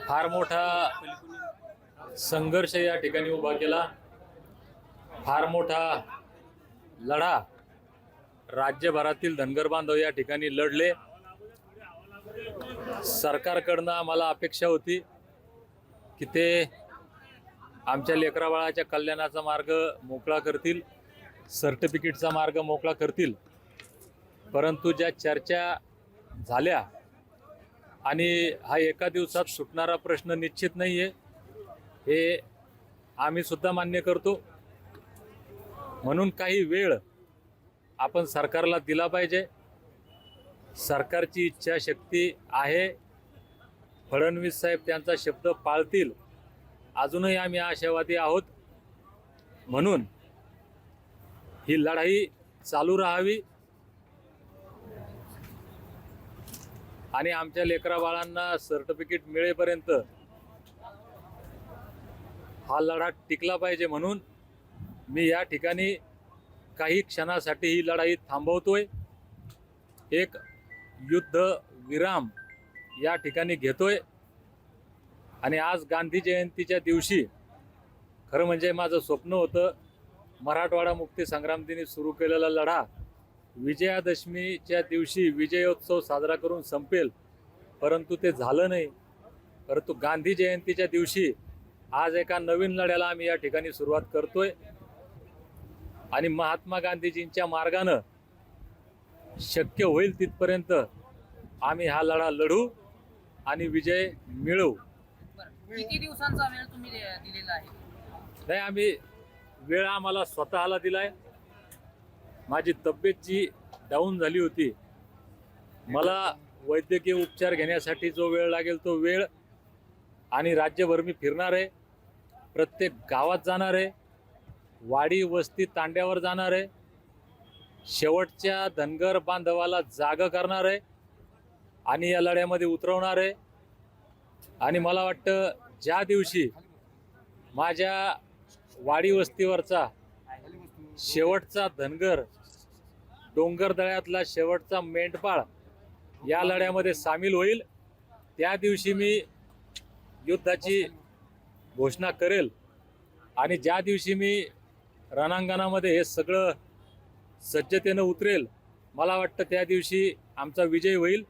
फार मोठा संघर्ष या ठिकाणी उभा केला। फार मोठा लढा राज्यभरातील धनगर बांधव या ठिकाणी लढले। सरकारकडनं आम्हाला अपेक्षा होती की ते आमच्या लेकराबाळाच्या कल्याणाचा मार्ग मोकळा करतील, सर्टिफिकेटचा मार्ग मोकळा करतील। परंतु ज्या चर्चा झाल्या आणि हा एका दिवसात सुटणारा प्रश्न निश्चित नाही आहे, हे आम्ही सुद्धा मान्य करतो। म्हणून काही वेळ आपण सरकारला दिला पाहिजे। सरकारची इच्छाशक्ती आहे, फडणवीस साहेब त्यांचा शब्द पाळतील, अजूनही आम्ही आशावादी आहोत। म्हणून ही लढाई चालू राहावी आणि आमच्या लेकराबाळांना सर्टिफिकेट मिळेपर्यंत हा लढा टिकला पाहिजे। म्हणून मी या ठिकाणी काही क्षणासाठी ही लढाई थांबवतोय, एक युद्ध विराम या ठिकाणी घेतोय। आणि आज गांधी जयंतीच्या दिवशी खरं म्हणजे माझं स्वप्न होतं, मराठवाडा मुक्ती संग्राम दिनी सुरू केलेला लढा विजयादशमीच्या दिवशी विजयोत्सव साजरा करून संपेल, परंतु ते झालं नाही। परंतु गांधी जयंतीच्या दिवशी आज एका नवीन लढ्याला आम्ही या ठिकाणी सुरुवात करतोय आणि महात्मा गांधीजींच्या मार्गानं शक्य होईल तिथपर्यंत आम्ही हा लढा लढू आणि विजय मिळवू। किती दिवसांचा वेळ तुम्ही दिलेला आहे? नाही, आम्ही वेळ आम्हाला स्वतःला दिलाय। माझी तब्येत जी डाऊन झाली होती, मला वैद्यकीय उपचार घेण्यासाठी जो वेळ लागेल तो वेळ, आणि राज्यभर मी फिरणार आहे, प्रत्येक गावात जाणार आहे, वाडी वस्ती तांड्यावर जाणार आहे, शेवटच्या धनगर बांधवाला जाग करणार आहे आणि या लढ्यामध्ये उतरवणार आहे। आणि मला वाटतं ज्या दिवशी माझ्या वाडी वस्तीवरचा शेवटचा धनगर, डोंगरदळ्यातला शेवटचा मेंढपाळ या लढ्यामध्ये सामील होईल, त्या दिवशी मी युद्धाची घोषणा करेल। आणि ज्या दिवशी मी रणांगणामध्ये हे सगळं सज्जतेनं उतरेल, मला वाटतं त्या दिवशी आमचा विजय होईल।